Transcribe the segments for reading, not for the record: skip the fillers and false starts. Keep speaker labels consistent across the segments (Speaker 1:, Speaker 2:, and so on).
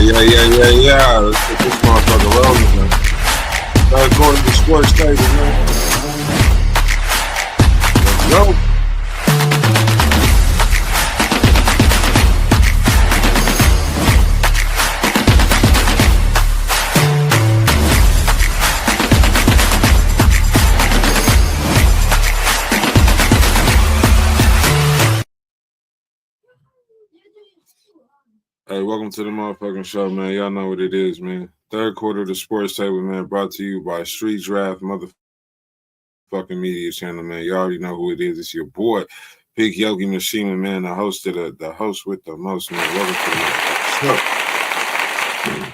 Speaker 1: Yeah. Let's get this motherfucker rolling, man. Going to the sports table, man. Let's go. Hey, welcome to the motherfucking show, man. Y'all know what it is, man. Third quarter of the sports table, man, brought to you by Street Draft motherfucking media channel, man. You already know who it is. It's your boy, Big Yogi Machine, man, the host with the most, man. Welcome to the motherfucking show.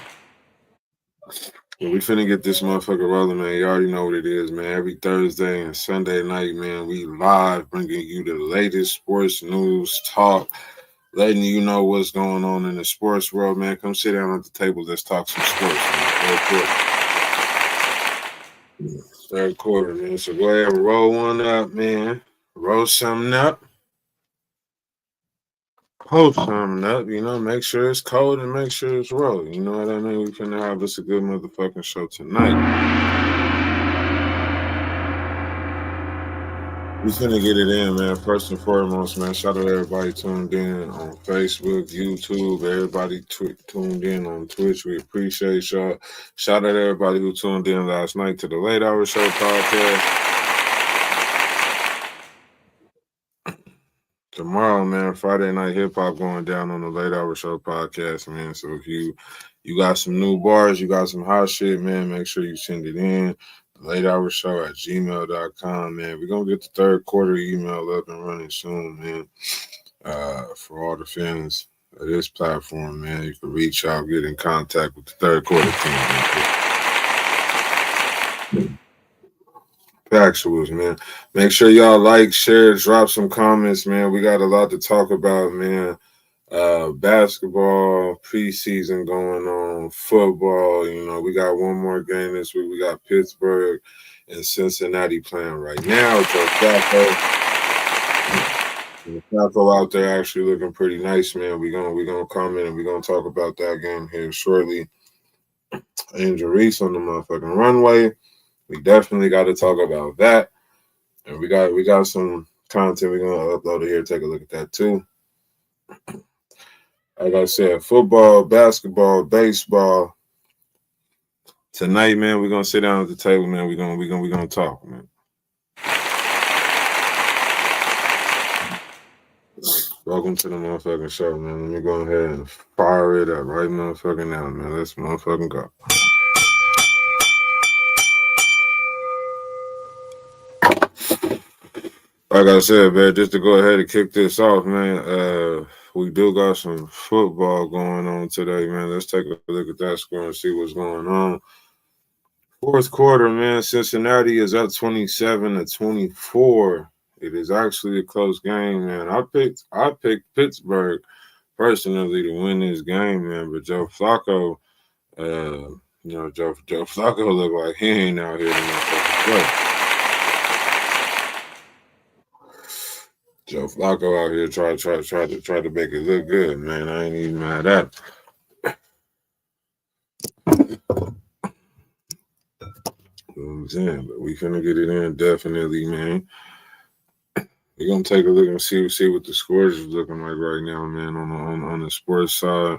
Speaker 1: Yeah, we finna get this motherfucker rolling, man. You already know what it is, man. Every Thursday and Sunday night, man, we live bringing you the latest sports news, talk, letting you know what's going on in the sports world, man. Come sit down at the table. Let's talk some sports, man. Third quarter, man. So go ahead and roll one up, man. Roll something up. Post something up, make sure it's cold and make sure it's rolling. You know what I mean? We finna have us a good motherfucking show tonight. We finna get it in, man. First and foremost, man, shout out to everybody tuned in on Facebook, YouTube, everybody tuned in on Twitch. We appreciate y'all. Shout out to everybody who tuned in last night to the Late Hour Show podcast. Tomorrow, man, Friday Night Hip Hop going down on the Late Hour Show podcast, man. So if you got some new bars, you got some hot shit, man, make sure you send it in. Late Hour Show at gmail.com, man. We're going to get the third quarter email up and running soon, man. For all the fans of this platform, man, you can reach out, get in contact with the third quarter team, man. Factuals, man. Make sure y'all like, share, drop some comments, man. We got a lot to talk about, man. Basketball, preseason going on, football, we got one more game this week. We got Pittsburgh and Cincinnati playing right now. Joe Flacco out there actually looking pretty nice, man. We're gonna comment and we're gonna talk about that game here shortly. Angel Reese on the motherfucking runway. We definitely got to talk about that. And we got some content we're gonna upload it here. Take a look at that too. Like I said, football, basketball, baseball. Tonight, man, we're gonna sit down at the table, man. We're gonna talk, man. Welcome to the motherfucking show, man. Let me go ahead and fire it up right motherfucking now, man. Let's motherfucking go. Like I said, man, just to go ahead and kick this off, man, we do got some football going on today, man. Let's take a look at that score and see what's going on. Fourth quarter, man, Cincinnati is up 27-24. It is actually a close game, man. I picked Pittsburgh personally to win this game, man. But Joe Flacco, Joe Flacco look like he ain't out here to play. Joe Flacco out here try to make it look good, man. I ain't even mad at it. You know what I'm saying? But we finna get it in definitely, man. We're gonna take a look and see what the scores is looking like right now, man, on the sports side.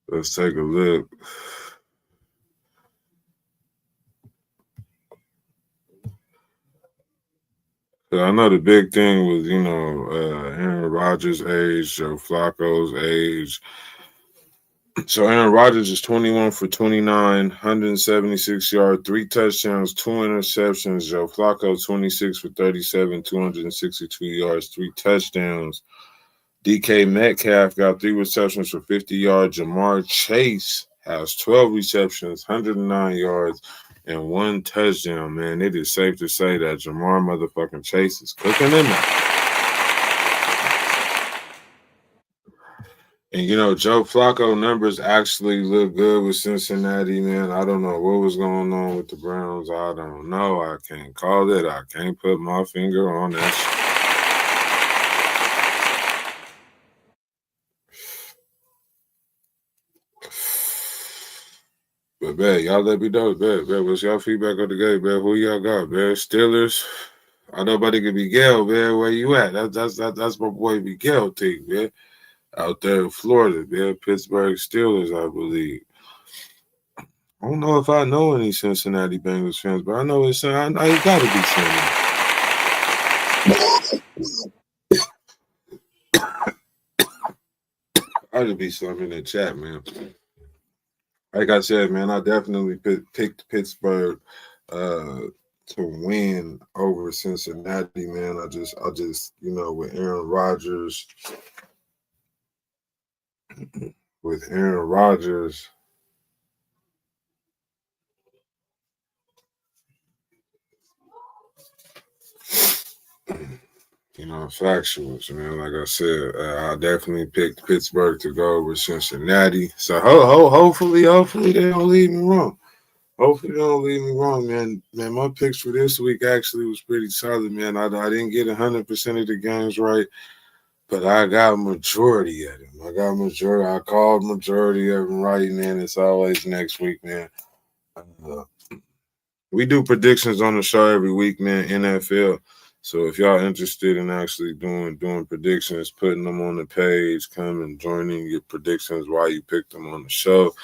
Speaker 1: Let's take a look. I know the big thing was, Aaron Rodgers' age, Joe Flacco's age. So Aaron Rodgers is 21 for 29, 176 yards, 3 touchdowns, 2 interceptions. Joe Flacco, 26 for 37, 262 yards, 3 touchdowns. DK Metcalf got 3 receptions for 50 yards. Jamar Chase has 12 receptions, 109 yards, and 1 touchdown, man. It is safe to say that Jamar motherfucking Chase is cooking in there. And, Joe Flacco numbers actually look good with Cincinnati, man. I don't know what was going on with the Browns. I don't know. I can't call it. I can't put my finger on that shit. But man, y'all let me know, man. What's y'all feedback on the game, man? Who y'all got, man? Steelers. I know nobody can Miguel, man. Where you at? That's my boy Miguel team, man. Out there in Florida, man. Pittsburgh Steelers, I believe. I don't know if I know any Cincinnati Bengals fans, but I know it's I gotta be some. Gotta be some in the chat, man. Like I said, man, I definitely picked Pittsburgh to win over Cincinnati, man. I just, with Aaron Rodgers, factuals, man. Like I said, I definitely picked Pittsburgh to go over Cincinnati. So hopefully they don't leave me wrong. Hopefully they don't leave me wrong, man. Man, my picks for this week actually was pretty solid, man. I didn't get 100% of the games right, but I got majority of them. I called majority of them right, man. It's always next week, man. We do predictions on the show every week, man, NFL. So if y'all interested in actually doing predictions, putting them on the page, come and joining your predictions while you pick them on the show.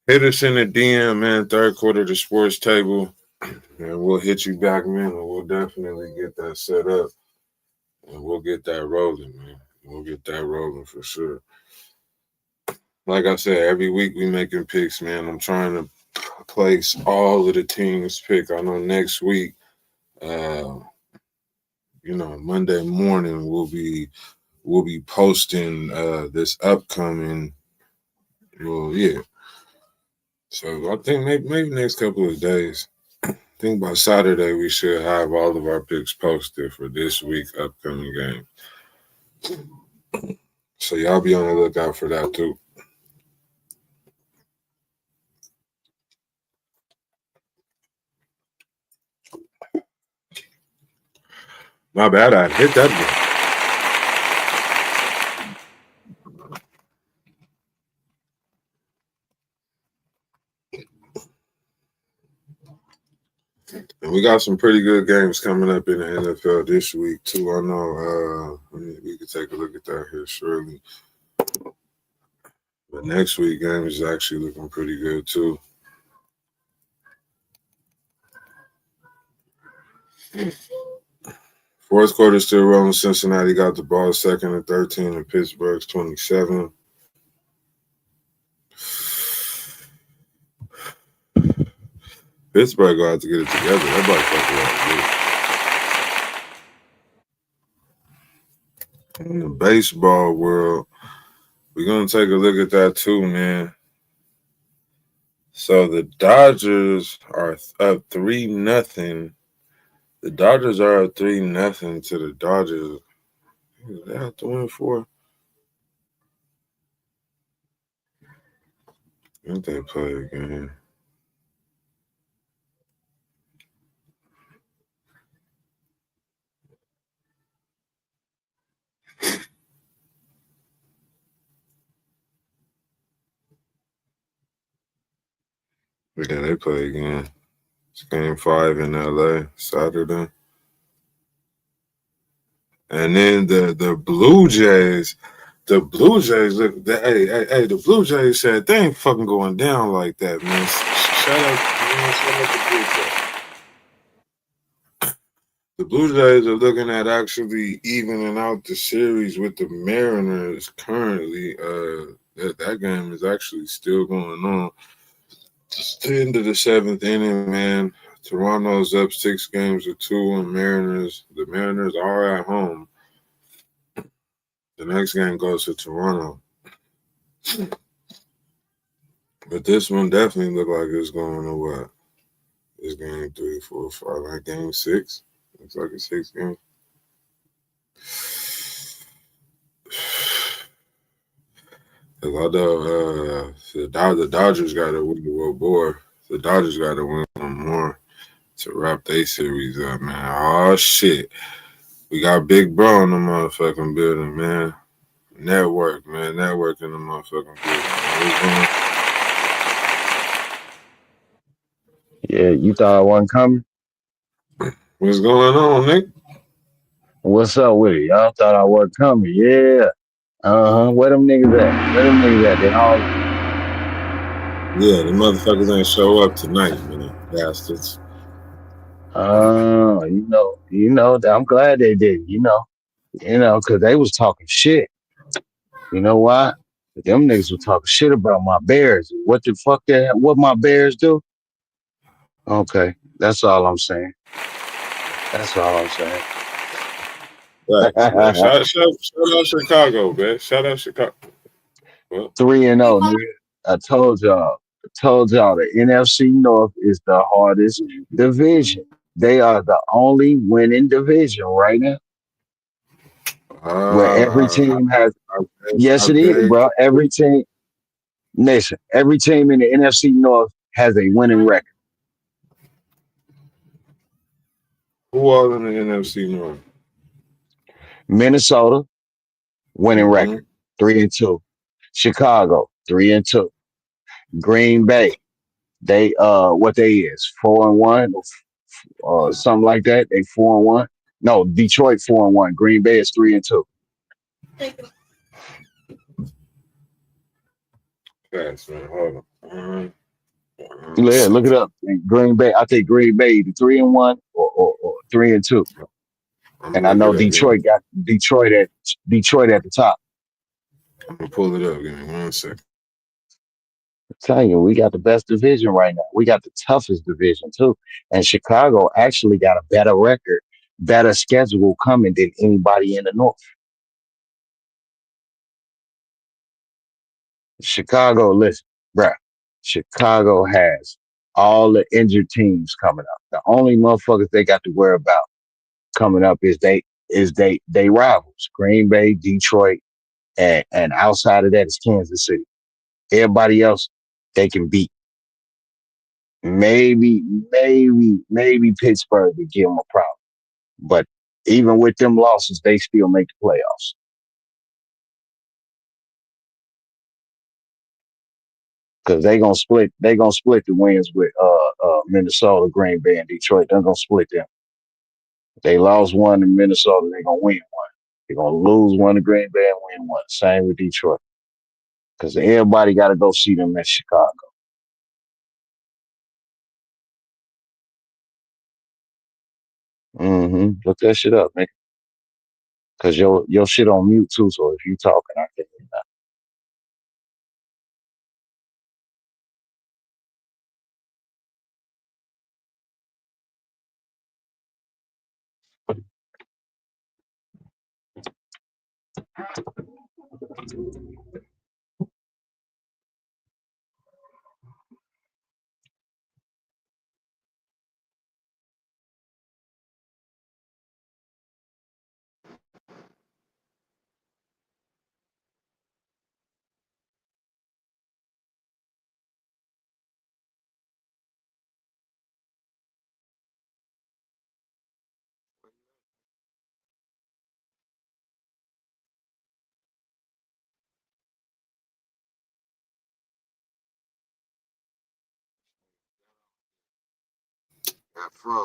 Speaker 1: Hit us in the DM, man. Third Quarter the Sports Table, and we'll hit you back, man. And we'll definitely get that set up, and we'll get that rolling, man. We'll get that rolling for sure. Like I said, every week we making picks, man. I'm trying to place all of the teams' pick. I know next week, Monday morning we'll be posting this upcoming. Well, yeah. So I think maybe next couple of days. I think by Saturday we should have all of our picks posted for this week's upcoming game. So y'all be on the lookout for that too. My bad, I hit that one. And we got some pretty good games coming up in the NFL this week too. I know we can take a look at that here shortly. But next week game is actually looking pretty good too. Fourth quarter still rolling. Cincinnati got the ball, second and 13, and Pittsburgh's 27. Pittsburgh gonna have to get it together. Everybody in the baseball world, we're gonna take a look at that too, man. So the Dodgers are up 3-0. The Dodgers are up 3-0 to the Dodgers. They have to win 4. Didn't they play again? Yeah, they play again. It's game 5 in LA Saturday. And then the Blue Jays, look. The Blue Jays said they ain't fucking going down like that, man. Shout out the Blue Jays. The Blue Jays are looking at actually evening out the series with the Mariners currently. That game is actually still going on. It's the end of the 7th inning, man. Toronto's up 6-2, and the Mariners are at home. The next game goes to Toronto. But this one definitely looked like it's going to what? It's game 3, 4, 5, like game 6. Looks like it's 6 games. Although the Dodgers got to win the World War. The Dodgers got to win one more to wrap their series up, man. Oh, shit. We got Big Bro in the motherfucking building, man. Network in the motherfucking building.
Speaker 2: Yeah, you thought I wasn't coming?
Speaker 1: What's going on, Nick?
Speaker 2: What's up with it? Y'all thought I wasn't coming? Yeah. Where them niggas at? Where them niggas at? They all.
Speaker 1: Yeah, the motherfuckers ain't show up tonight, man. Bastards.
Speaker 2: I'm glad they did. Because they was talking shit. You know why? Them niggas were talking shit about my Bears. What the fuck? What my Bears do? Okay, that's all I'm saying. That's all I'm saying.
Speaker 1: Right, man. Shout out Chicago, man. Shout out Chicago. Well,
Speaker 2: 3-0, nigga. I told y'all. The NFC North is the hardest division. They are the only winning division right now, where every
Speaker 1: uh,
Speaker 2: team has.
Speaker 1: I
Speaker 2: Yes, it is,
Speaker 1: beg.
Speaker 2: bro. Every team, nation, every team in the NFC North has a winning record.
Speaker 1: Who all in the NFC North?
Speaker 2: Minnesota, winning
Speaker 1: Mm-hmm.
Speaker 2: record, 3-2. Chicago, 3-2. Green Bay, they what they is 4-1 or something like that. They 4-1. No, Detroit 4-1. Green Bay is 3-2.
Speaker 1: Fast, man. Hold on.
Speaker 2: Yeah, look it up. Green Bay, I think Green Bay either 3-1 or 3-2.
Speaker 1: I'm
Speaker 2: And
Speaker 1: gonna
Speaker 2: I
Speaker 1: look
Speaker 2: know
Speaker 1: it up.
Speaker 2: Detroit got Detroit at the top.
Speaker 1: I'm gonna pull it up. Give me 1 second.
Speaker 2: I'm telling you, we got the best division right now. We got the toughest division too. And Chicago actually got a better record, better schedule coming than anybody in the North. Chicago, listen, bruh. Chicago has all the injured teams coming up. The only motherfuckers they got to worry about coming up is they rivals, Green Bay, Detroit, and outside of that is Kansas City. Everybody else they can beat. Maybe, maybe Pittsburgh would give them a problem. But even with them losses, they still make the playoffs. Because they gonna split the wins with Minnesota, Green Bay, and Detroit. They're gonna split them. They lost one in Minnesota, they're gonna win one. They're gonna lose one to Green Bay and win one. Same with Detroit. Because everybody gotta go see them at Chicago. Look that shit up, nigga. Cause your shit on mute too, so if you talking, I can't hear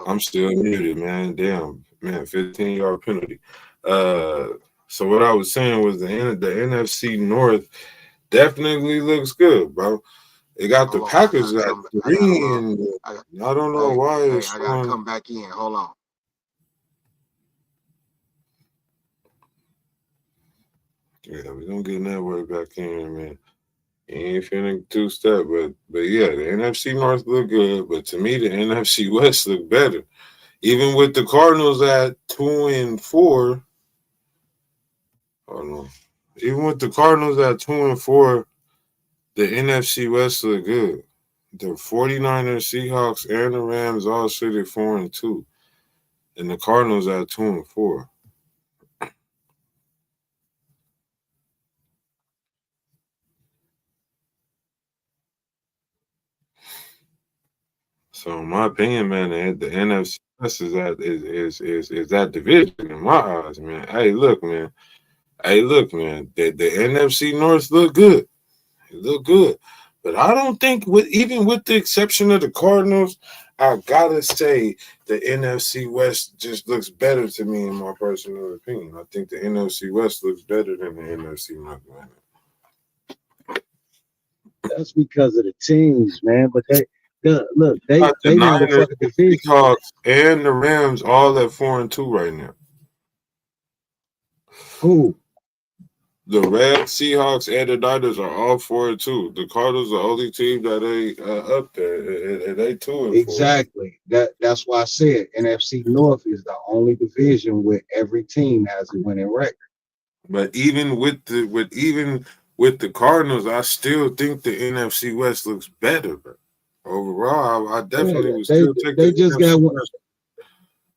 Speaker 1: I'm still muted, man. Damn, man. 15-yard penalty. Uh, so what I was saying was the NFC North definitely looks good, bro. It got the Packers at 3, and I don't know why it's
Speaker 3: I gotta come back in. Hold on.
Speaker 1: Yeah, we gonna get network back in, man. Ain't feeling two-step, but yeah, the NFC North look good, but to me the NFC West look better. Even with the Cardinals at 2-4, hold on. Even with the Cardinals at 2-4, the NFC West look good. The 49ers, Seahawks, and the Rams all sit at 4-2. And the Cardinals at 2-4. So in my opinion, man, the NFC West is that division in my eyes, man. Hey, look, man. The NFC North look good. It look good. But I don't think even with the exception of the Cardinals, I gotta say the NFC West just looks better to me in my personal opinion. I think the NFC West looks better than the NFC North.
Speaker 2: That's because of the teams, man. But look,
Speaker 1: The
Speaker 2: they not a
Speaker 1: Niners,
Speaker 2: fucking
Speaker 1: the
Speaker 2: division.
Speaker 1: Seahawks, and the Rams all at 4-2 right now.
Speaker 2: Who?
Speaker 1: The Reds, Seahawks, and the Niners are all 4-2. The Cardinals are the only team that ain't up there, and they 2-4.
Speaker 2: Exactly. That's why I said NFC North is the only division where every team has a winning record.
Speaker 1: But even with the Cardinals, I still think the NFC West looks better. But overall, I definitely would still take
Speaker 2: they
Speaker 1: the
Speaker 2: just
Speaker 1: NFC
Speaker 2: got one.
Speaker 1: West.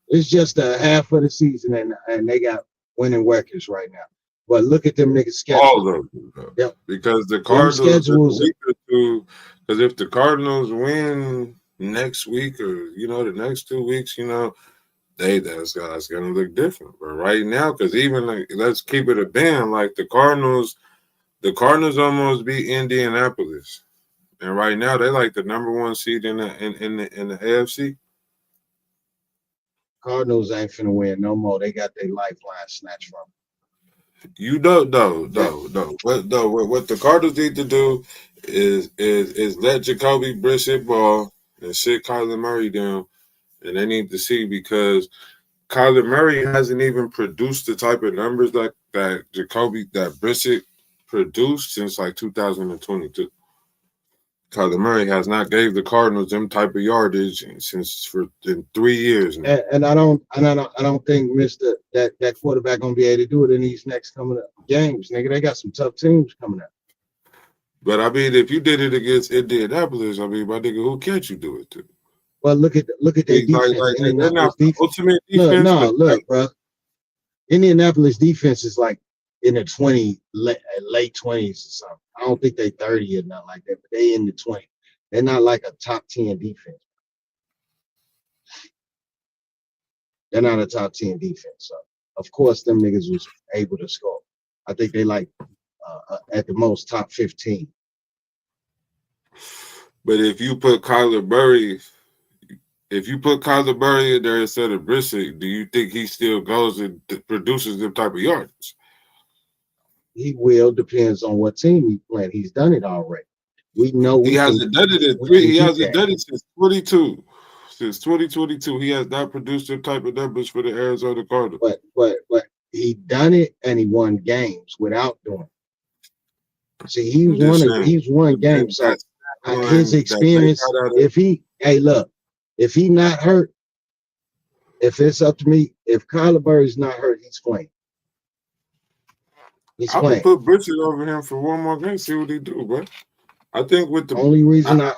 Speaker 2: It's just a half of the season, and they got winning records right now. But look at them niggas' schedule.
Speaker 1: All of them, though.
Speaker 2: Yep.
Speaker 1: Because the Cardinals, because if the Cardinals win next week or the next 2 weeks, that's gonna look different. But right now, because even let's keep it a band, like the Cardinals almost beat Indianapolis, and right now they like the number 1 seed in the AFC.
Speaker 2: Cardinals ain't finna win no more. They got their lifeline snatched from them.
Speaker 1: What the Cardinals need to do is let Jacoby Brissett ball and sit Kyler Murray down, and they need to see because Kyler Murray hasn't even produced the type of numbers that Brissett produced since like 2022. Kyler Murray has not gave the Cardinals them type of yardage in 3 years now.
Speaker 2: And I don't think that quarterback gonna be able to do it in these next coming up games, nigga. They got some tough teams coming up.
Speaker 1: But I mean, if you did it against Indianapolis, I mean, my nigga, who can't you do it to?
Speaker 2: Well, look at their defense.
Speaker 1: They're not the ultimate defense.
Speaker 2: Look, bro. Indianapolis defense is like in the late 20s or something. I don't think they 30 or nothing like that, but they in the 20s. They're not like a top 10 defense. They're not a top 10 defense. So of course them niggas was able to score. I think they like at the most top 15.
Speaker 1: But if you put Kyler Murray in there instead of Brissett, do you think he still goes and produces them type of yardage?
Speaker 2: He will, depends on what team he's playing. He's done it already. We know
Speaker 1: he hasn't done it in 3. He hasn't done it since 22. Since 2022, he has not produced them type of numbers for the Arizona Cardinals.
Speaker 2: But he done it and he won games without doing it. See, he's won games. So his experience, if he not hurt, if it's up to me, if Kyler Murray's not hurt, he's playing.
Speaker 1: I would put Brissett over him for one more game, see what he do, bro. I think with the
Speaker 2: only reason I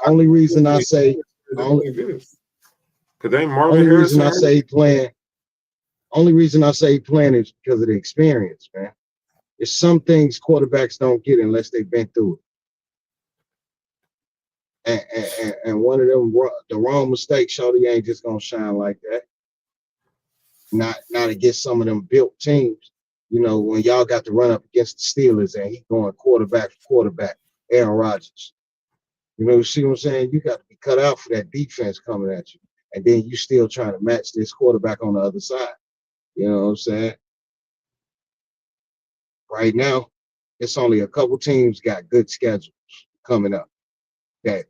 Speaker 2: say playing is because of the experience, man. There's some things quarterbacks don't get unless they've been through it. And one of them, the wrong mistake, Shorty ain't just gonna shine like that. Not against some of them built teams. When y'all got to run up against the Steelers and he going quarterback for quarterback, Aaron Rodgers. See what I'm saying? You got to be cut out for that defense coming at you. And then you still trying to match this quarterback on the other side. You know what I'm saying? Right now, it's only a couple teams got good schedules coming up that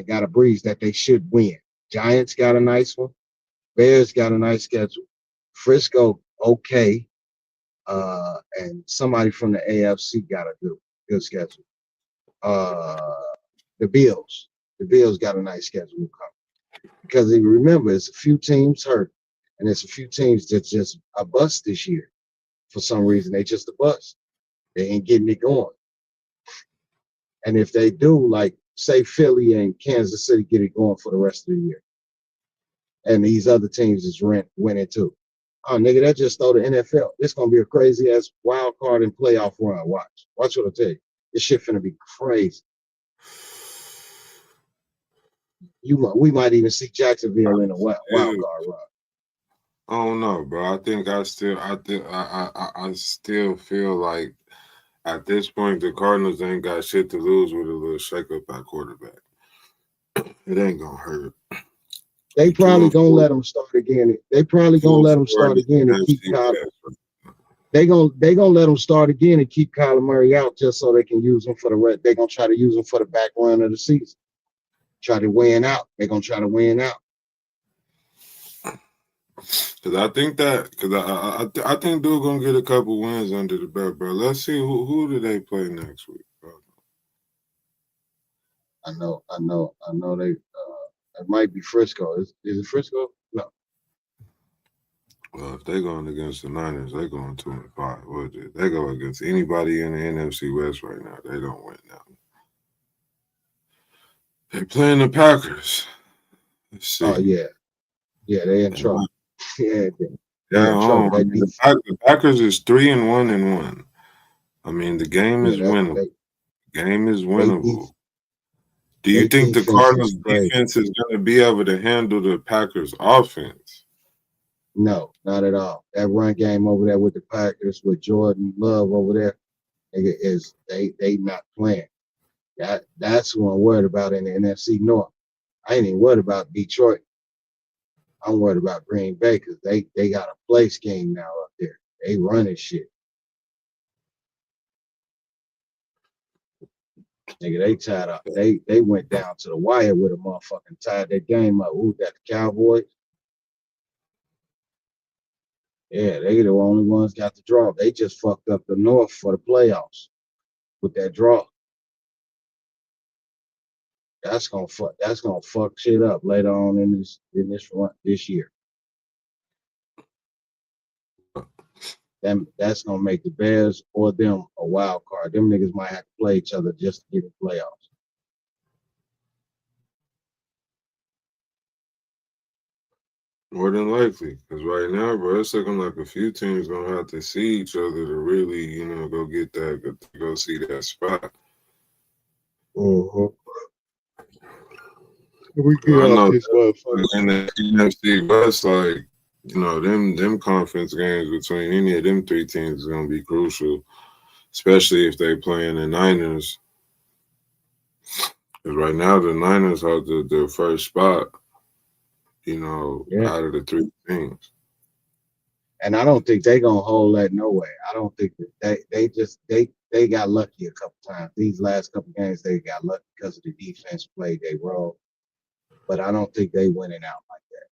Speaker 2: got a breeze that they should win. Giants got a nice one. Bears got a nice schedule. Frisco, okay. And somebody from the AFC got a good schedule. The Bills got a nice schedule coming. Because you remember, it's a few teams hurt, and it's a few teams that just a bust this year. For some reason, they just a bust. They ain't getting it going. And if they do, like say Philly and Kansas City get it going for the rest of the year, and these other teams is winning too. Oh, nigga, that just throw the NFL. It's gonna be a crazy ass wild card and playoff run. Watch what I tell you. This shit finna be crazy. We might even see Jacksonville in a wild card run.
Speaker 1: I don't know, bro. I still feel like at this point the Cardinals ain't got shit to lose with a little shake up at quarterback. It ain't gonna hurt.
Speaker 2: They
Speaker 1: He two
Speaker 2: probably
Speaker 1: and
Speaker 2: gonna
Speaker 1: four.
Speaker 2: let him start again. They probably
Speaker 1: Two
Speaker 2: gonna
Speaker 1: and
Speaker 2: let him
Speaker 1: four in
Speaker 2: start
Speaker 1: the
Speaker 2: again and keep
Speaker 1: NFC
Speaker 2: Kyler.
Speaker 1: West.
Speaker 2: They gonna let him start again and keep Kyler Murray out just so they can use him for the rest. They're gonna try to use him for the back run of the season. Try to win out. They're gonna try to win out.
Speaker 1: Because I think they're gonna get a couple wins under the belt, bro. Let's see who do they play next week, bro.
Speaker 2: I know. They it might be Frisco. Is it Frisco? No.
Speaker 1: Well, if they're going against the Niners, they're going 2-5. What they go against anybody in the NFC West right now, they don't win now. They playing the Packers. Let's see.
Speaker 2: Oh yeah. They in trouble. Yeah, they in trouble.
Speaker 1: I
Speaker 2: That
Speaker 1: mean,
Speaker 2: defense.
Speaker 1: the Packers is 3-1-1. I mean, the game
Speaker 2: Yeah,
Speaker 1: is winnable. Game is
Speaker 2: they
Speaker 1: winnable. Do you
Speaker 2: they
Speaker 1: think the
Speaker 2: defense is
Speaker 1: Cardinals
Speaker 2: crazy.
Speaker 1: defense is going to be able to handle the Packers offense?
Speaker 2: No, not at all. That run game over there with the Packers, with Jordan Love over there, is they not playing. That's who I'm worried about in the NFC North. I ain't even worried about Detroit. I'm worried about Green Bay because they got a play scheme now up there. They running shit. Nigga, they tied up. They went down to the wire with a motherfucking tied that game up. Who that? The Cowboys? Yeah, they the only ones got the draw. They just fucked up the North for the playoffs with that draw. That's gonna fuck shit up later on in this run this year. That's gonna make the Bears or them a wild card. Them niggas might have to play each other just to get the playoffs.
Speaker 1: More than likely, because right now, bro, it's looking like a few teams gonna have to see each other to really, go get that, go see that spot.
Speaker 2: Uh-huh. We
Speaker 1: I
Speaker 2: get off
Speaker 1: know
Speaker 2: this motherfucker.
Speaker 1: in the NFC West, like them conference games between any of them three teams is gonna be crucial, especially if they playing the Niners. Because right now the Niners have the first spot,
Speaker 2: Yeah.
Speaker 1: out of the three teams.
Speaker 2: And I don't think they gonna hold that no way. I don't think that they got lucky a couple times. These last couple games they got lucky because of the defense played their role. But I don't think they winning out like that.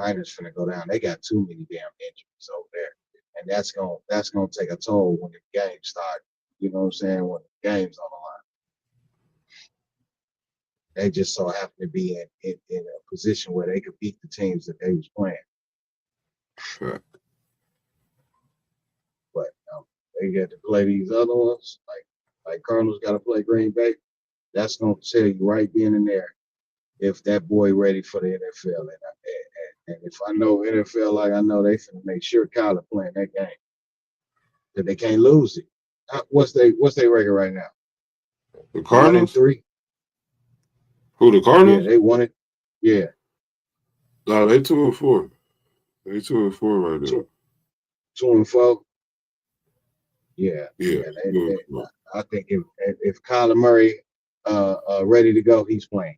Speaker 2: Niners finna go down. They got too many damn injuries over there. And that's gonna take a toll when the game start. You know what I'm saying? When the game's on the line. They just so happen to be in a position where they could beat the teams that they was playing.
Speaker 1: Sure.
Speaker 2: But they get to play these other ones, like Cardinals got to play Green Bay. That's gonna tell you right then and there if that boy ready for the NFL. And if I know NFL like I know, they finna make sure Kyler playing that game that they can't lose it. What's their record right now?
Speaker 1: The Cardinals?
Speaker 2: 1-3.
Speaker 1: Who, the Cardinals?
Speaker 2: Yeah, they won it. Yeah.
Speaker 1: No, they 2-4. They 2-4 right there.
Speaker 2: 2-4. Yeah.
Speaker 1: Yeah.
Speaker 2: I think if Kyler Murray ready to go, he's playing.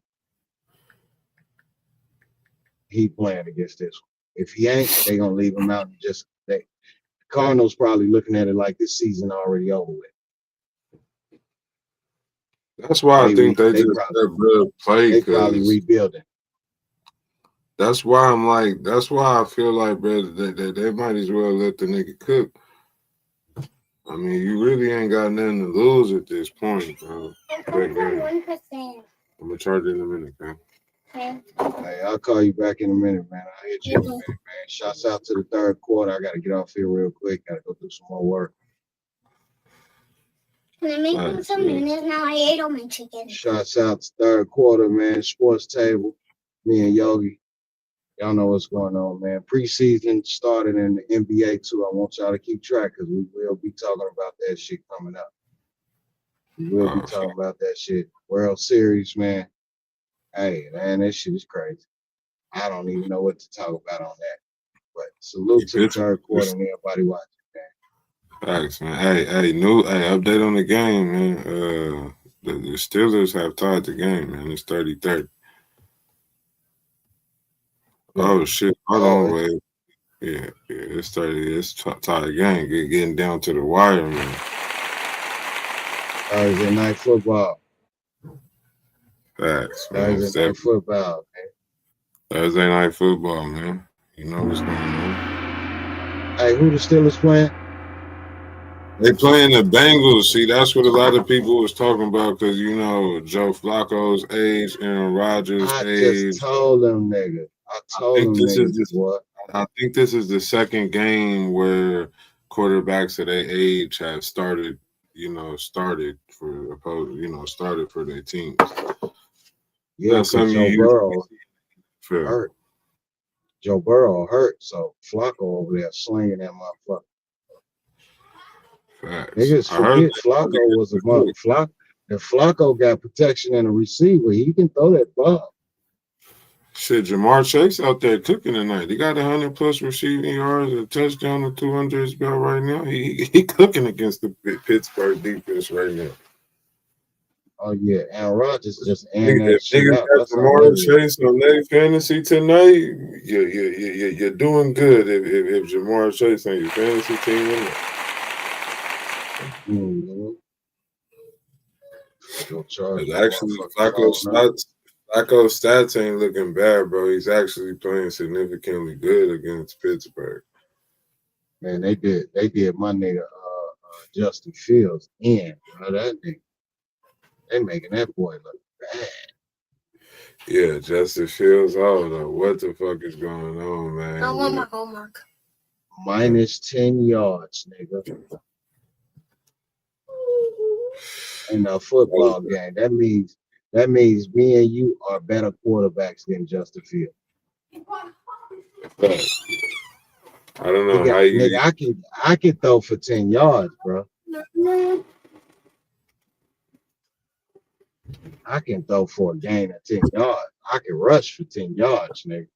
Speaker 2: He playing against this one. If he ain't, they gonna leave him out and just the Cardinals probably looking at it like this season already over with.
Speaker 1: That's why I think they just play.
Speaker 2: They probably rebuilding.
Speaker 1: That's why I feel like, bro, they might as well let the nigga cook. I mean, you really ain't got nothing to lose at this point, bro. I'm gonna charge it in a minute, man.
Speaker 2: Hey, I'll call you back in a minute, man. I'll hit you in a minute, man. Shouts out to the third quarter. I gotta get off here real quick. Gotta go do some more work.
Speaker 3: Can I make me some minutes now? I ate all my chicken.
Speaker 2: Shouts out to third quarter, man. Sports table. Me and Yogi. Y'all know what's going on, man. Preseason started in the NBA too. I want y'all to keep track because we will be talking about that shit coming up. We will be talking about that shit. World Series, man. Hey, man, that shit is crazy. I don't even know what to talk about on that. But salute to the third quarter and everybody watching, man.
Speaker 1: Thanks, man. Hey, update on the game, man. The Steelers have tied the game, man. It's 30-30. Oh shit! Hold
Speaker 2: Oh,
Speaker 1: on, wait. Yeah, it's 30. It's tight game. Getting down to the wire, man.
Speaker 2: Thursday night football.
Speaker 1: Facts, man.
Speaker 2: Thursday night football, man.
Speaker 1: Thursday night football, man. You know what's going on.
Speaker 2: Hey, who the Steelers playing?
Speaker 1: They playing the Bengals. See, that's what a lot of people was talking about because you know Joe Flacco's age, Aaron Rodgers'
Speaker 2: I
Speaker 1: age.
Speaker 2: just told them, nigga. I think
Speaker 1: this is the second game where quarterbacks of their age have started for their teams.
Speaker 2: Yeah, because Joe Burrow hurt. Joe Burrow hurt, so Flacco over there slinging that motherfucker.
Speaker 1: Facts.
Speaker 2: Niggas forget Flacco was a motherfucker. If Flacco got protection and a receiver, he can throw that ball.
Speaker 1: Shit, Jamar Chase out there cooking tonight. He got 100+ receiving yards, a touchdown, and 200 is about right now. He cooking against the Pittsburgh defense right now.
Speaker 2: Oh yeah, Aaron Rodgers just airing that shit out.
Speaker 1: That's Jamar Chase on their fantasy tonight. You're doing good if Jamar Chase on your fantasy team. Actually, Flacco's stats ain't looking bad, bro. He's actually playing significantly good against Pittsburgh.
Speaker 2: Man, they did my nigga Justin Fields in. That nigga, they making that boy look bad.
Speaker 1: Yeah, Justin Fields. I don't know what the fuck is going on, man.
Speaker 3: I want my homework.
Speaker 2: Minus 10 yards, nigga. In a football game. That means me and you are better quarterbacks than Justin Fields.
Speaker 1: I don't know how you.
Speaker 2: Nigga, I can throw for 10 yards, bro. I can throw for a gain of 10 yards. I can rush for 10 yards, nigga.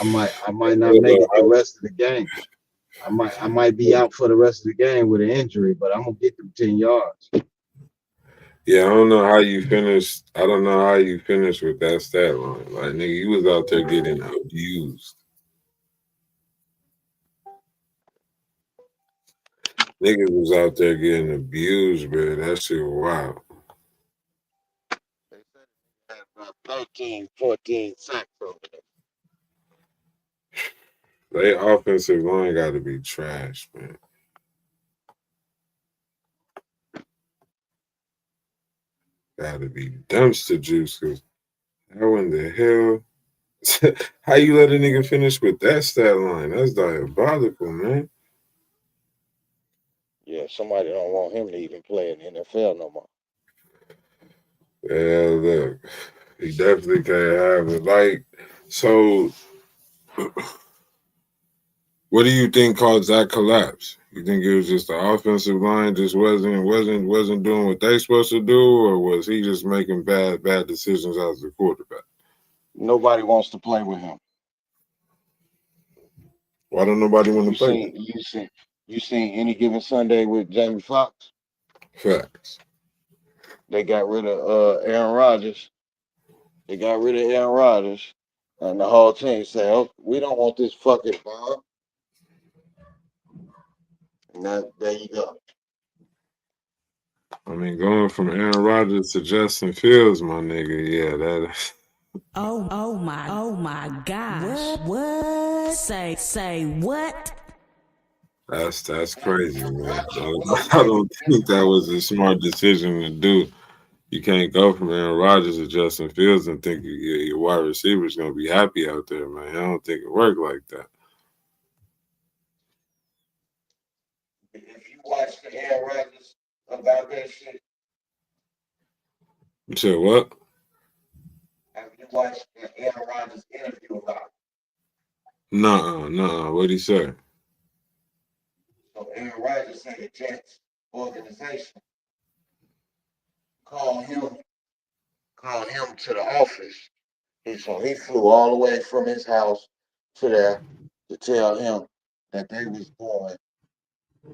Speaker 2: I might not make it the rest of the game. I might be out for the rest of the game with an injury, but I'm gonna get them 10 yards.
Speaker 1: Yeah, I don't know how you finished. I don't know how you finished with that stat line. Like, nigga, you was out there getting abused. Niggas was out there getting abused, bro. That shit was wild.
Speaker 2: They said they had about 13, 14 sacks over there.
Speaker 1: Their offensive line got to be trash, man. Got to be dumpster juice. Cause how in the hell? How you let a nigga finish with that stat line? That's diabolical, man.
Speaker 2: Yeah, somebody don't want him to even play in the NFL no more.
Speaker 1: Yeah, look, he definitely can't have it. Like, so, what do you think caused that collapse? You think it was just the offensive line just wasn't doing what they supposed to do, or was he just making bad decisions as a quarterback?
Speaker 2: Nobody wants to play with him.
Speaker 1: Why don't nobody want to play?
Speaker 2: You seen Any Given Sunday with Jamie Foxx?
Speaker 1: Facts.
Speaker 2: They got rid of Aaron Rodgers. And the whole team said, "Oh, we don't want this fucking bomb." And there you go.
Speaker 1: I mean, going from Aaron Rodgers to Justin Fields, my nigga, yeah, that.
Speaker 4: Oh my gosh. What? Say what?
Speaker 1: That's crazy, man. I don't think that was a smart decision to do. You can't go from Aaron Rodgers to Justin Fields and think your wide receiver is going to be happy out there, man. I don't think it worked like that.
Speaker 2: If you watch the Aaron Rodgers about that shit.
Speaker 1: You said what?
Speaker 2: Have you watched the Aaron Rodgers interview about it?
Speaker 1: Nuh-uh. What'd he say?
Speaker 2: So Aaron Rodgers said the Jets organization called him to the office. So he flew all the way from his house to there to tell him that they was going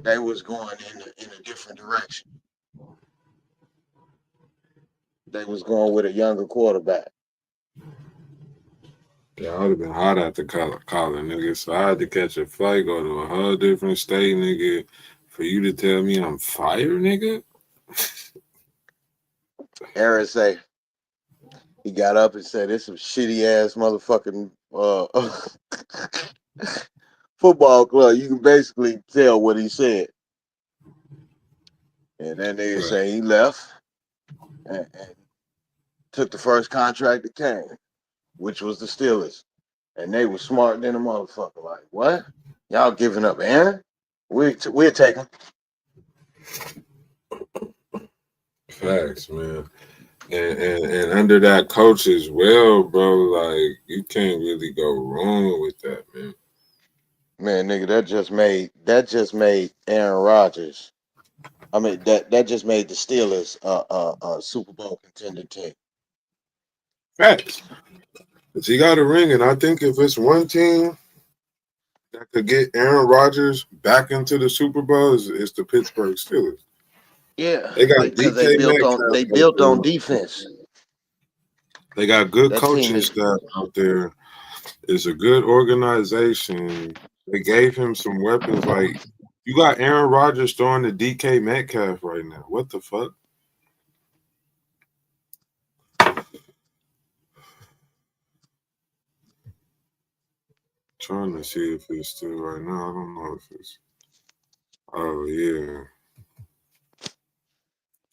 Speaker 2: in a different direction. They was going with a younger quarterback.
Speaker 1: Yeah, I would have been hot at the collar, nigga. So I had to catch a flight, go to a whole different state, nigga. For you to tell me I'm fired, nigga?
Speaker 2: Aaron say he got up and said, "It's some shitty ass motherfucking football club." You can basically tell what he said. And that nigga
Speaker 1: Right.
Speaker 2: say he left and took the first contract that came, which was the Steelers. And they were smart than a motherfucker. Like, what? Y'all giving up Aaron? We'll take him.
Speaker 1: Facts, man. And under that coach as well, bro, like you can't really go wrong with that, man.
Speaker 2: Man, nigga, that just made Aaron Rodgers. I mean, that just made the Steelers a Super Bowl contender team.
Speaker 1: Facts. But he got a ring, and I think if it's one team that could get Aaron Rodgers back into the Super Bowl, is the Pittsburgh Steelers.
Speaker 2: Yeah,
Speaker 1: They got
Speaker 2: because
Speaker 1: DK
Speaker 2: they
Speaker 1: Metcalf.
Speaker 2: built on defense.
Speaker 1: They got good
Speaker 2: That team
Speaker 1: coaching
Speaker 2: is
Speaker 1: staff out there. It's a good organization. They gave him some weapons. Like you got Aaron Rodgers throwing to DK Metcalf right now. What the fuck? Trying to see if it's still right now. I don't know if it's. Oh yeah.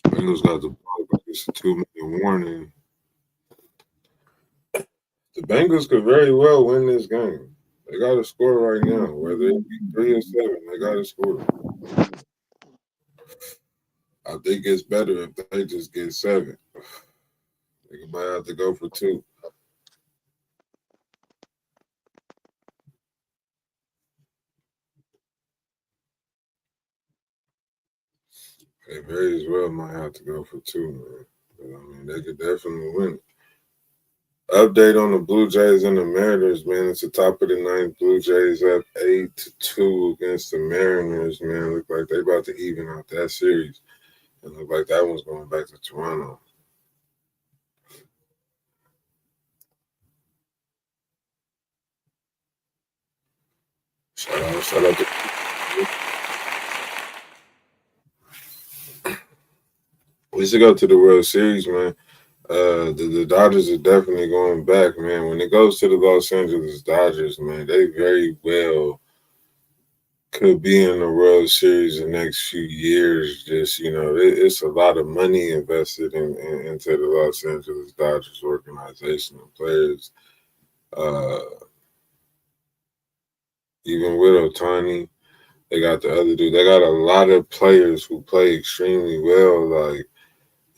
Speaker 1: Bengals got the ball, but it's a 2-minute warning. The Bengals could very well win this game. They got to score right now, whether it be 3 or 7. They got to score. I think it's better if they just get 7. They might have to go for 2. They very as well might have to go for 2, man. But I mean, they could definitely win. Update on the Blue Jays and the Mariners, man. It's the top of the 9th. Blue Jays up 8-2 against the Mariners, man. Look like they about to even out that series. And look like that one's going back to Toronto. Shout out to we should go to the World Series, man. The Dodgers are definitely going back, man. When it goes to the Los Angeles Dodgers, man, they very well could be in the World Series the next few years. Just it's a lot of money invested into the Los Angeles Dodgers organization and players. Even with Ohtani, they got the other dude. They got a lot of players who play extremely well, like.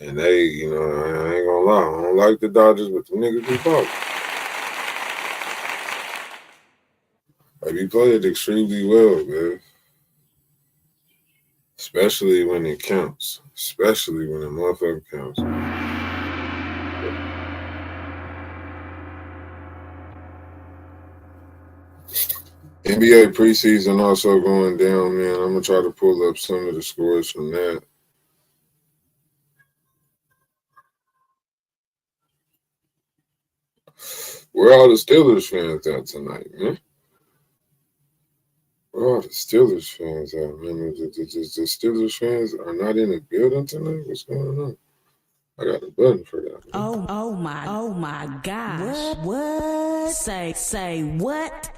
Speaker 1: And they, I ain't gonna lie, I don't like the Dodgers, but the niggas be ballin'. Like, he played extremely well, man. Especially when it counts. Especially when the motherfucker counts. NBA preseason also going down, man. I'm gonna try to pull up some of the scores from that. Where all the Steelers fans at tonight, man? Where all the Steelers fans at, man? The Steelers fans are not in the building tonight? What's going on? I got a button for that. Man.
Speaker 4: Oh my gosh. What? Say what?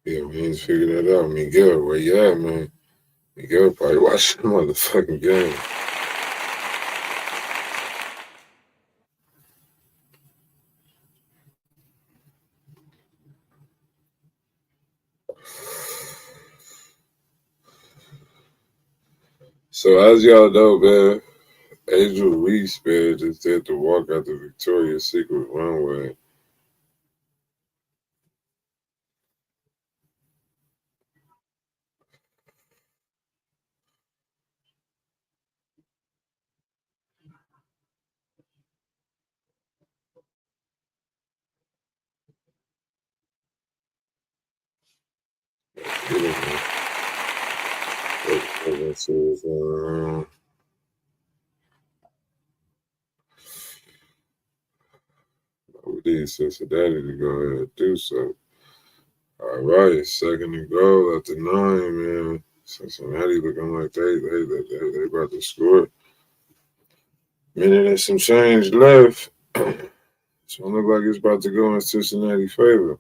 Speaker 1: Yeah, we ain't figured that out. Miguel, where you at, man? Miguel probably watching the motherfucking game. So as y'all know, man, Angel Reese, man, just had to walk out the Victoria's Secret runway. Let's see what's going on. need Cincinnati to go ahead and do so. All right, second and goal at the 9, man. Cincinnati looking like they about to score. Minute and some change left. So it look like it's about to go in Cincinnati's favor.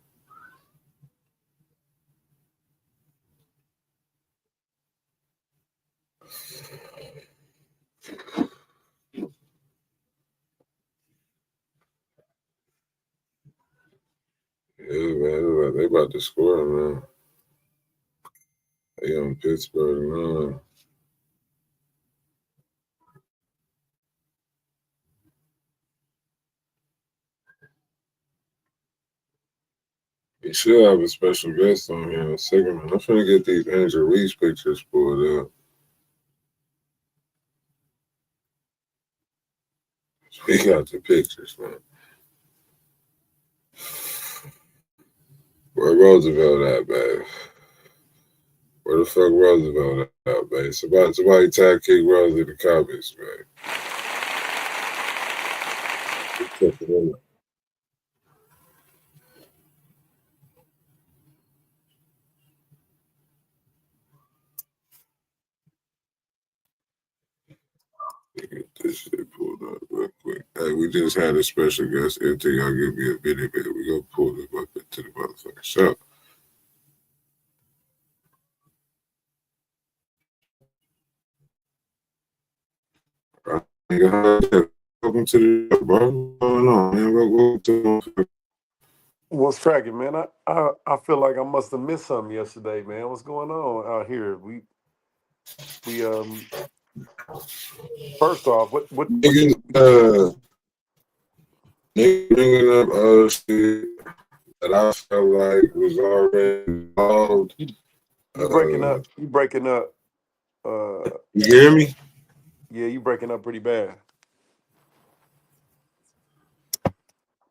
Speaker 1: Yeah, man, they about to score, man. They on Pittsburgh now. We should have a special guest on here in a second, man. I'm trying to get these Angel Reese pictures pulled up. We got the pictures, man. Where Roosevelt at, babe? Where the fuck Roosevelt at, babe? Somebody tag kick Rose in the comments, babe. Get this shit pulled up real quick. Hey, we just had a special guest. Until y'all give me a video, baby, we gonna pull this up into the motherfucking show. Welcome to the show, bro. What's going on, man? Welcome to
Speaker 5: What's cracking, man? I feel like I must have missed something yesterday, man. What's going on out here? We first off, what
Speaker 1: niggas bringing up shit that I felt like was already involved.
Speaker 5: you breaking up? You breaking up?
Speaker 1: You hear me?
Speaker 5: Yeah, you breaking up pretty bad.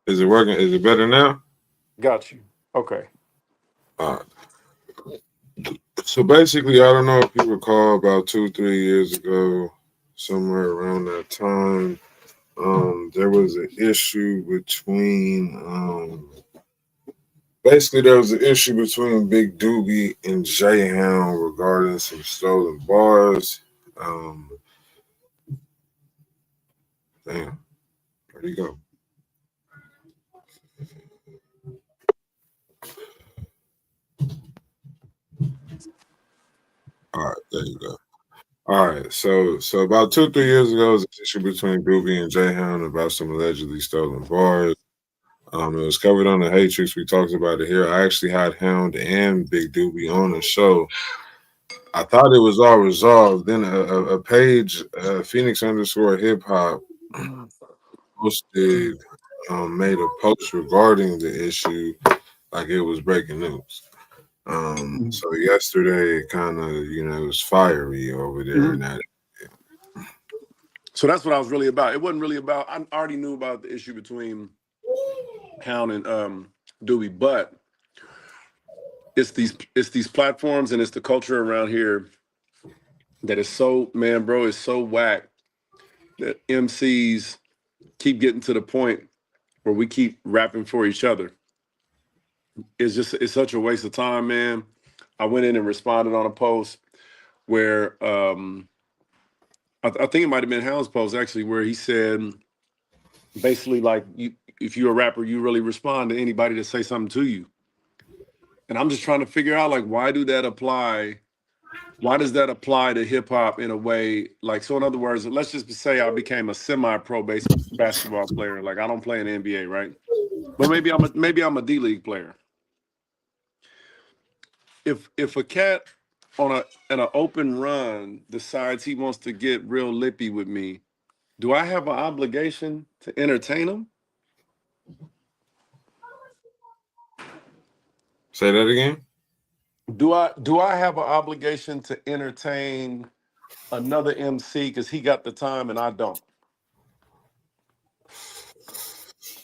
Speaker 1: Is it working? Is it better now?
Speaker 5: Got you. Okay.
Speaker 1: All right. So basically, I don't know if you recall about 2-3 years ago, somewhere around that time, there was an issue between Big Doobie and J-Hound regarding some stolen bars. Damn, where'd he go? All right, there you go. All right, so about 2-3 years ago, there was an issue between Doobie and J-Hound about some allegedly stolen bars. It was covered on the Hatrix. We talked about it here. I actually had Hound and Big Doobie on the show. I thought it was all resolved. Then a page, Phoenix_hip-hop, posted, made a post regarding the issue, like it was breaking news. So yesterday, it kind of, it was fiery over there. And that.
Speaker 5: So that's what I was really about. It wasn't really about. I already knew about the issue between Hound and Doobie, but it's these platforms and it's the culture around here that is so, man, bro, is so whack that MCs keep getting to the point where we keep rapping for each other. It's such a waste of time, man. I went in and responded on a post where I think it might have been Hound's post actually, where he said basically like, if you're a rapper, you really respond to anybody that say something to you. And I'm just trying to figure out, like, why does that apply to hip hop in a way? Like, so in other words, let's just say I became a semi-pro basketball player. Like, I don't play in the NBA, right? But maybe I'm a D-League player. If a cat in an open run decides he wants to get real lippy with me, do I have an obligation to entertain him?
Speaker 1: Say that again.
Speaker 5: Do I have an obligation to entertain another MC because he got the time and I don't?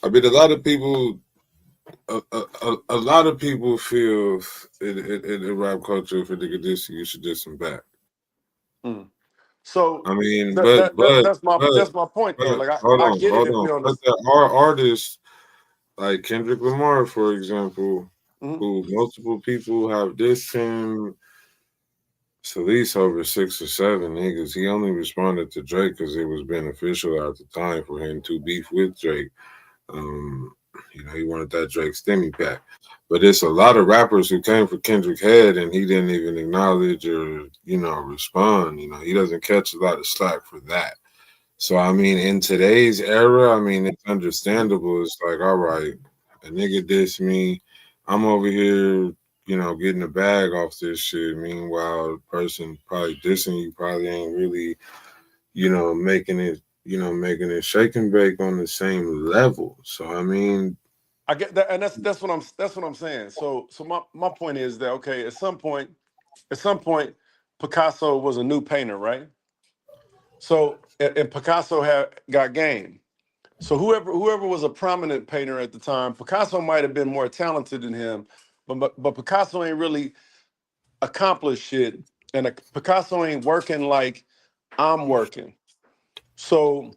Speaker 1: I mean, a lot of people feel in the rap culture, if a nigga diss you should diss him back.
Speaker 5: So
Speaker 1: I mean,
Speaker 5: that's my point though. Like I get it if we on
Speaker 1: but our artists, like Kendrick Lamar, for example,
Speaker 5: Mhm.
Speaker 1: who multiple people have dissed him. It's at least over 6 or 7 niggas. He only responded to Drake because it was beneficial at the time for him to beef with Drake. Um, he wanted that Drake stimmy pack. But it's a lot of rappers who came for Kendrick Head and he didn't even acknowledge or, respond. He doesn't catch a lot of slack for that. So I mean, in today's era, I mean, it's understandable. It's like, all right, a nigga diss me. I'm over here, getting a bag off this shit. Meanwhile, the person probably dissing you probably ain't really, making it shake and bake on the same level. So I mean,
Speaker 5: I get that, and that's what I'm saying. So my point is that okay, at some point, Picasso was a new painter, right? So and Picasso got game. So whoever was a prominent painter at the time, Picasso might have been more talented than him, but Picasso ain't really accomplished shit, and Picasso ain't working like I'm working. So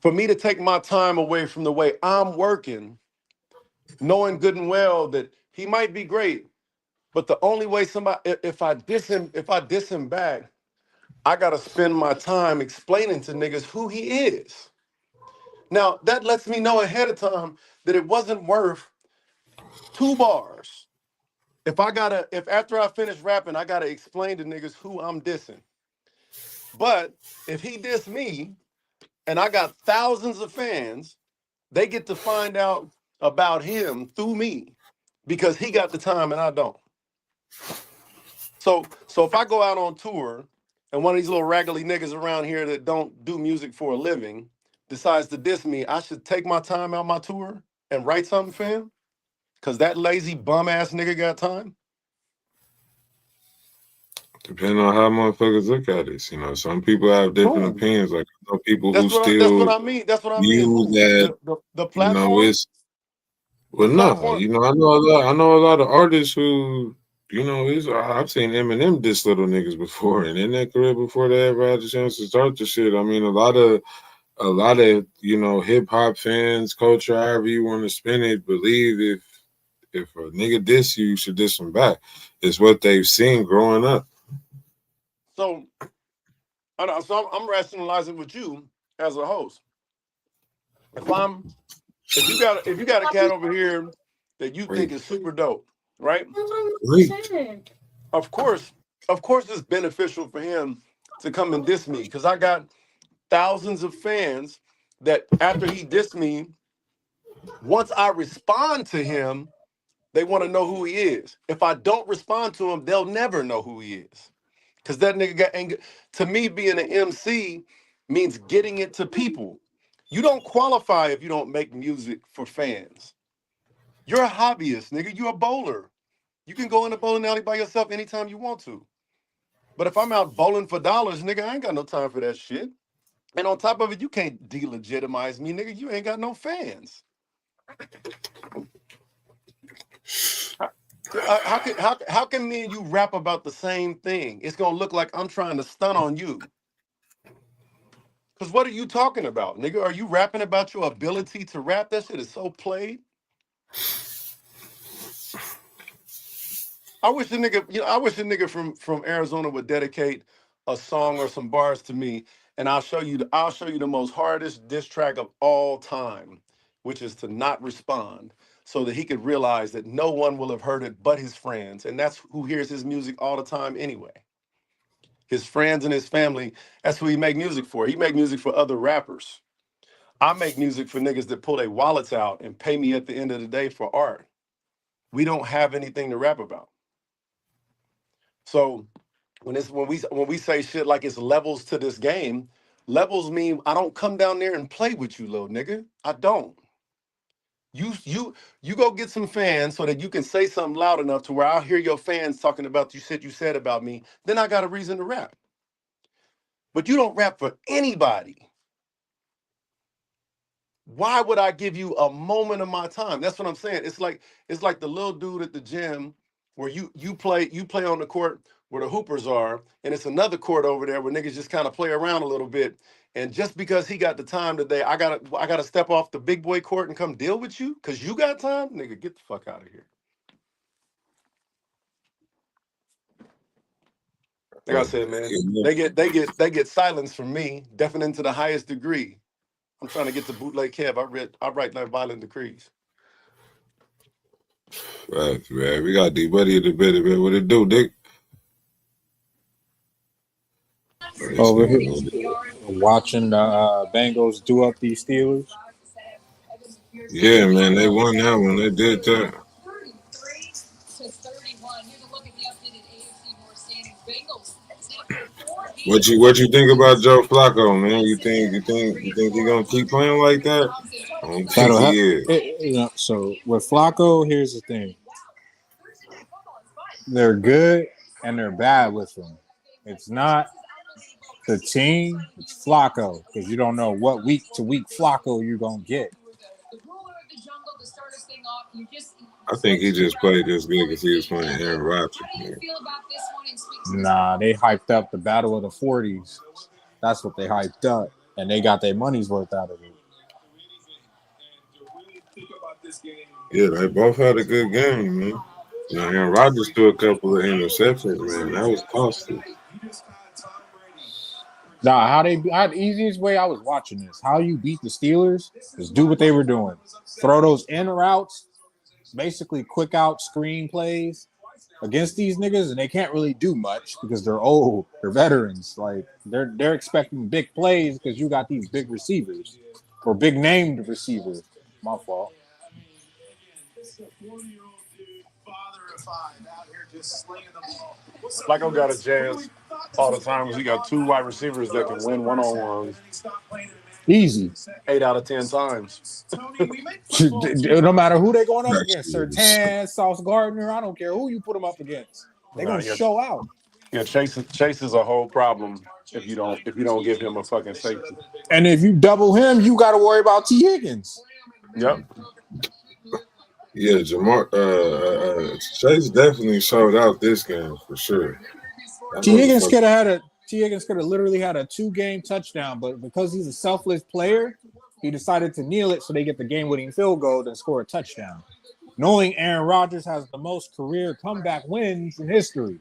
Speaker 5: for me to take my time away from the way I'm working, knowing good and well that he might be great, but the only way if I diss him back, I gotta spend my time explaining to niggas who he is. Now that lets me know ahead of time that it wasn't worth 2 bars. If after I finish rapping, I gotta explain to niggas who I'm dissing. But if he diss me and I got thousands of fans, they get to find out about him through me because he got the time and I don't. So if I go out on tour and one of these little raggedy niggas around here that don't do music for a living decides to diss me, I should take my time out my tour and write something for him? Cause that lazy bum ass nigga got time?
Speaker 1: depending on how motherfuckers look at it, some people have different
Speaker 5: Who?
Speaker 1: opinions. Like I know people who
Speaker 5: That's what
Speaker 1: still
Speaker 5: I mean. That's what I mean.
Speaker 1: view
Speaker 5: Who?
Speaker 1: that,
Speaker 5: The platform?
Speaker 1: it's
Speaker 5: The
Speaker 1: well, no,
Speaker 5: platform?
Speaker 1: I know a lot of artists who, I've seen Eminem diss little niggas before, and in their career before they ever had the chance to start the shit. I mean, a lot of hip hop fans, culture, however you want to spin it, believe if a nigga diss you, you should diss him back. It's what they've seen growing up.
Speaker 5: So I'm rationalizing with you as a host. If you got a cat over here that you think
Speaker 1: Great,
Speaker 5: is super dope, right?
Speaker 1: great.
Speaker 5: Of course, it's beneficial for him to come and diss me because I got thousands of fans that after he dissed me, once I respond to him, they want to know who he is. If I don't respond to him, they'll never know who he is. Cause that nigga got anger. To me, being an MC means getting it to people. You don't qualify if you don't make music for fans. You're a hobbyist, nigga. You're a bowler. You can go in the bowling alley by yourself anytime you want to. But if I'm out bowling for dollars, nigga, I ain't got no time for that shit. And on top of it, you can't delegitimize me, nigga. You ain't got no fans. How can me and you rap about the same thing? It's gonna look like I'm trying to stun on you. Cause what are you talking about, nigga? Are you rapping about your ability to rap? That shit is so played. I wish a nigga from Arizona would dedicate a song or some bars to me, and I'll show you the most hardest diss track of all time, which is to not respond, so that he could realize that no one will have heard it but his friends, and that's who hears his music all the time anyway. His friends and his family. That's who he make music for. He make music for other rappers. I make music for niggas that pull their wallets out and pay me at the end of the day for art. We don't have anything to rap about. So when we say shit like it's levels to this game, levels mean I don't come down there and play with you, little nigga. I don't. You go get some fans so that you can say something loud enough to where I'll hear your fans talking about you said about me. Then I got a reason to rap. But you don't rap for anybody. Why would I give you a moment of my time? That's what I'm saying. It's like the little dude at the gym where you play on the court where the hoopers are, and it's another court over there where niggas just kind of play around a little bit. And just because he got the time today, I gotta step off the big boy court and come deal with you because you got time, nigga. Get the fuck out of here. Like I said, man, they get silence from me, deafening to the highest degree. I'm trying to get to bootleg Kev. I write like violent decrees.
Speaker 1: Right, man. We got D-Buddy in the bed, man. What it do, Dick?
Speaker 6: Over here, watching the Bengals do up these Steelers.
Speaker 1: Yeah, man, they won that one. They did that. What you think about Joe Flacco, man? You think he gonna keep playing like that? I don't think he is.
Speaker 6: So with Flacco, here's the thing: they're good and they're bad with him. It's not the team; it's Flacco, because you don't know what week to week Flacco you're gonna get.
Speaker 1: I think he just played this good because he was playing Aaron Rodgers.
Speaker 6: Nah, they hyped up the Battle of the 40s. That's what they hyped up, and they got their money's worth out of it.
Speaker 1: Yeah, they both had a good game, man. Now, Aaron Rodgers threw a couple of interceptions, man. That was costly.
Speaker 6: Nah, the easiest way I was watching this, how you beat the Steelers is do what they were doing. Throw those in routes, basically quick out screen plays against these niggas, and they can't really do much because they're old, they're veterans. Like they're expecting big plays because you got these big receivers or big named receivers. My fault.
Speaker 5: Flacco got a chance all the time because he got two wide receivers that can win one-on-ones.
Speaker 6: Easy.
Speaker 5: 8 out of 10 times.
Speaker 6: No matter who they going up against, Surtain, Sauce Gardner, I don't care who you put them up against. They're gonna show out.
Speaker 5: Yeah, Chase is a whole problem if you don't give him a fucking safety.
Speaker 6: And if you double him, you got to worry about T. Higgins.
Speaker 5: Yep.
Speaker 1: Yeah, Chase definitely showed out this game for sure.
Speaker 6: T. Higgins could have literally had a 2-game touchdown, but because he's a selfless player, he decided to kneel it so they get the game-winning field goal and score a touchdown. Knowing Aaron Rodgers has the most career comeback wins in history.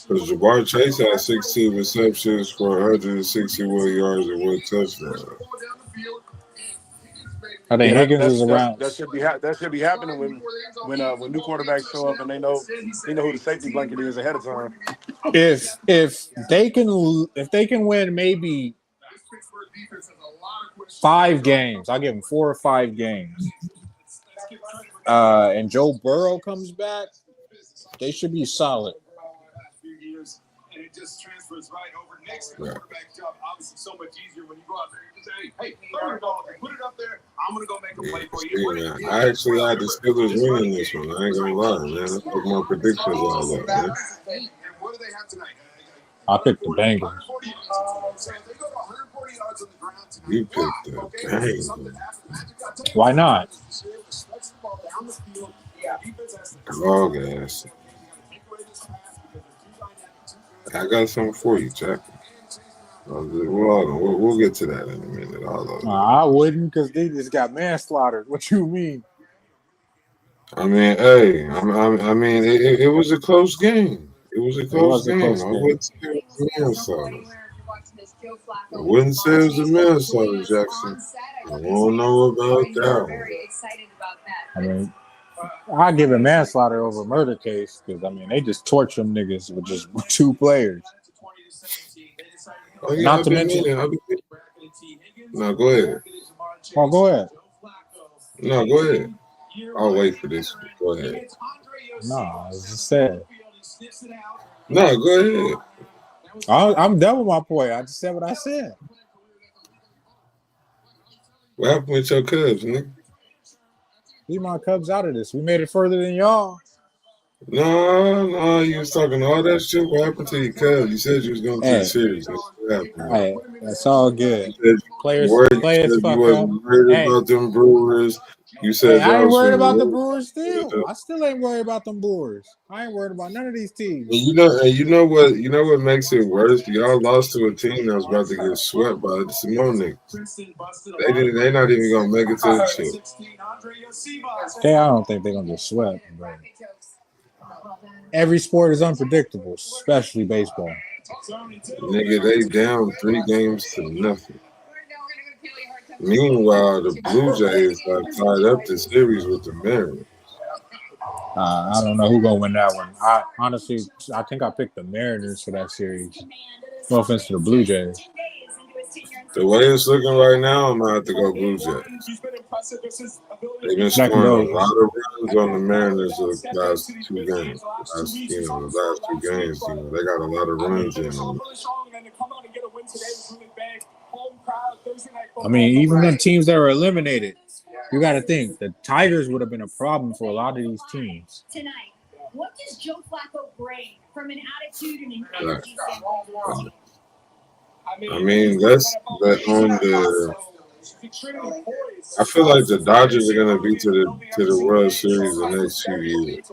Speaker 1: Because Ja'Marr Chase had 16 receptions for 161 yards and 1 touchdown.
Speaker 6: I think Higgins is around.
Speaker 5: That should be happening when new quarterbacks show up and they know who the safety blanket is ahead of time.
Speaker 6: If they can win maybe 5 games, I'll give them 4 or 5 games. And Joe Burrow comes back, they should be solid. And it just transfers right over next quarterback job. Obviously, so much easier when you go out there and say, "Hey, third ball, put it up there. I'm gonna go make a play for you."
Speaker 1: Yeah, I actually had the Steelers winning this one. I ain't gonna lie, man. Let's put more predictions all that, man.
Speaker 6: What do they have tonight? I picked the Bengals.
Speaker 1: You picked the Bengals.
Speaker 6: Why not?
Speaker 1: Dog ass. I got something for you, Jack. We'll get to that in a minute.
Speaker 6: I wouldn't, because they just got manslaughter. What you mean?
Speaker 1: I mean, hey, it was a close game. It was a close game. I wouldn't say it was manslaughter. I wouldn't say it was a manslaughter, Jackson. I don't know about that one.
Speaker 6: I mean, I give it manslaughter over murder case because they just torch them niggas with just 2 players.
Speaker 1: Oh, yeah,
Speaker 6: Not to mention.
Speaker 1: No, go ahead.
Speaker 6: Oh, go ahead.
Speaker 1: No, go ahead. I'll wait for this. Go ahead.
Speaker 6: No, I was just saying.
Speaker 1: No, go ahead.
Speaker 6: I'm done with my point. I just said what I said.
Speaker 1: What happened with your Cubs, nigga?
Speaker 6: Leave my Cubs out of this. We made it further than y'all.
Speaker 1: No, you was talking all that shit. What happened to you, cuz? You said you was going to the
Speaker 6: Hey,
Speaker 1: series. That's what happened.
Speaker 6: hey, that's all
Speaker 1: You
Speaker 6: good.
Speaker 1: said
Speaker 6: Players,
Speaker 1: you
Speaker 6: players
Speaker 1: said you
Speaker 6: fuck up.
Speaker 1: wasn't worried
Speaker 6: Hey,
Speaker 1: about them Brewers. You
Speaker 6: hey,
Speaker 1: said
Speaker 6: I
Speaker 1: y'all
Speaker 6: ain't
Speaker 1: was
Speaker 6: worried about the
Speaker 1: finna
Speaker 6: Brewers. Still,
Speaker 1: win.
Speaker 6: I still ain't worried about them Brewers. I ain't worried about none of these
Speaker 1: And
Speaker 6: teams.
Speaker 1: you know what makes it worse? Y'all lost to a team that was about to get swept by the Simone niggas. They're not even gonna make it to the chip.
Speaker 6: Okay, I don't think they're gonna get swept. But every sport is unpredictable, especially baseball.
Speaker 1: Nigga, they down 3 games to nothing. Meanwhile, the Blue Jays have tied up the series with the Mariners.
Speaker 6: I don't know who gonna win that one. I honestly, I think I picked the Mariners for that series. No offense to the Blue Jays.
Speaker 1: The way it's looking right now, I'm gonna have to go Blue Jays. They've been
Speaker 6: That can
Speaker 1: scoring a
Speaker 6: go.
Speaker 1: lot of runs on the Mariners the last 2 games. The last 2 games, they got a lot of runs in on them.
Speaker 6: I mean, even the teams that were eliminated, you got to think the Tigers would have been a problem for a lot of these teams.
Speaker 3: What does Joe Flacco bring from an attitude and an
Speaker 1: Right.
Speaker 3: energy standpoint?
Speaker 1: I mean, that's that on the. I feel like the Dodgers are gonna be to the World Series the next few years.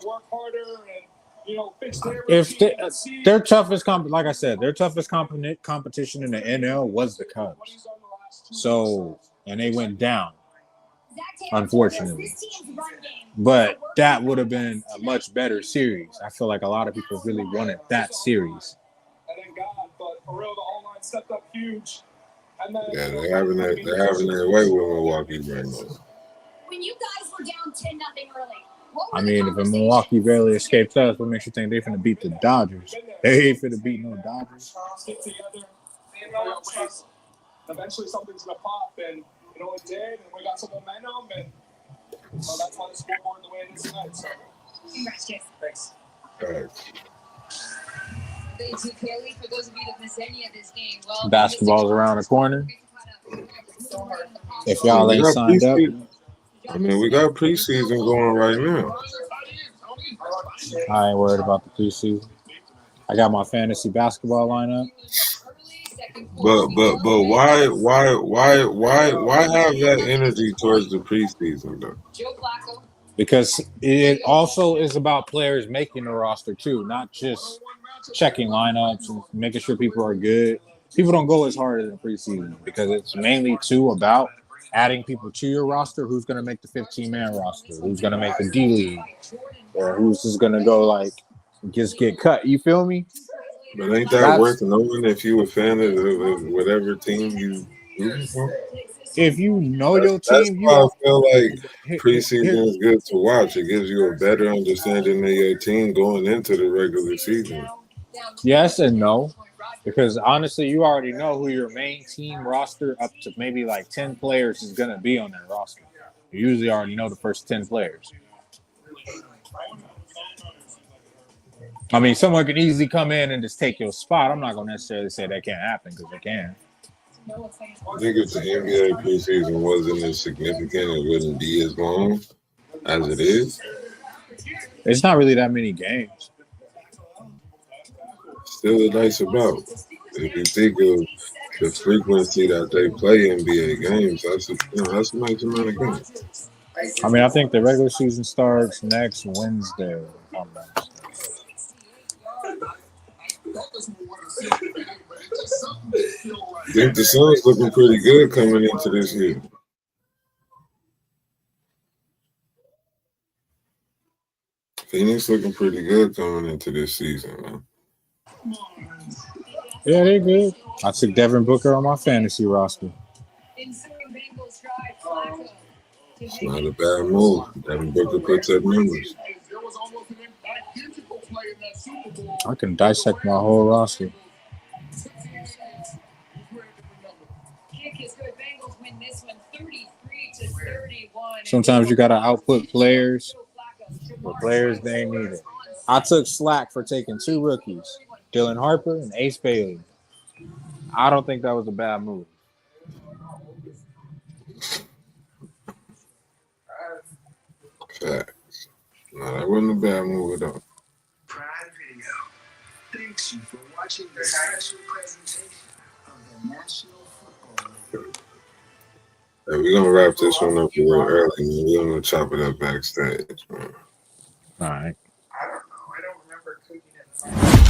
Speaker 6: If their toughest like I said, their toughest competition in the NL was the Cubs. So, and they went down, unfortunately. But that would have been a much better series. I feel like a lot of people really wanted that series.
Speaker 1: Yeah, they're having their way with Milwaukee right now.
Speaker 3: When you guys were down 10-0 early.
Speaker 6: I mean, if Milwaukee barely escaped us, what makes you think they're finna beat the Dodgers? They ain't finna beat no Dodgers.
Speaker 7: Eventually, something's gonna pop, and it did, and we got some momentum, and that's why the scoreboard the way it is tonight. So,
Speaker 3: Congrats, Chase.
Speaker 7: thanks.
Speaker 3: For those of you that missed any of this game, well,
Speaker 6: Basketball's around the corner. If y'all ain't signed up,
Speaker 1: I mean, we got preseason going right now.
Speaker 6: I ain't worried about the preseason. I got my fantasy basketball lineup.
Speaker 1: But why have that energy towards the preseason though?
Speaker 6: Because it also is about players making the roster too, not just checking lineups and making sure people are good. People don't go as hard in the preseason because it's mainly about adding people to your roster. Who's going to make the 15-man roster? Who's going to make the D League? Or who's just going to go just get cut? You feel me?
Speaker 1: But ain't that worth knowing if you a fan of whatever team you rooting for?
Speaker 6: If you know your
Speaker 1: That's
Speaker 6: team,
Speaker 1: why I feel like preseason is good to watch. It gives you a better understanding of your team going into the regular season.
Speaker 6: Yes and no. Because honestly, you already know who your main team roster up to maybe 10 players is going to be on that roster. You usually already know the first 10 players. I mean, someone could easily come in and just take your spot. I'm not going to necessarily say that can't happen because it can.
Speaker 1: I think if the NBA preseason wasn't as significant, it wouldn't be as long as it is.
Speaker 6: It's not really that many games.
Speaker 1: Still a nice amount. If you think of the frequency that they play NBA games, that's a nice amount of games.
Speaker 6: I mean, I think the regular season starts next Wednesday.
Speaker 1: I think the Suns looking pretty good coming into this year. Phoenix looking pretty good coming into this season, man.
Speaker 6: Yeah, they're good. I took Devin Booker on my fantasy roster.
Speaker 1: It's not a bad move. Devin Booker puts up numbers.
Speaker 6: I can dissect my whole roster. Sometimes you gotta output players. The players they need it. I took slack for taking 2 rookies, Dylan Harper and Ace Bailey. I don't think that was a bad move.
Speaker 1: Facts. No, that wasn't a bad move at all. Hey, we're gonna wrap this one up a little early, man. We're gonna chop it up backstage, man.
Speaker 6: All right.
Speaker 8: I don't know. I don't remember cooking it.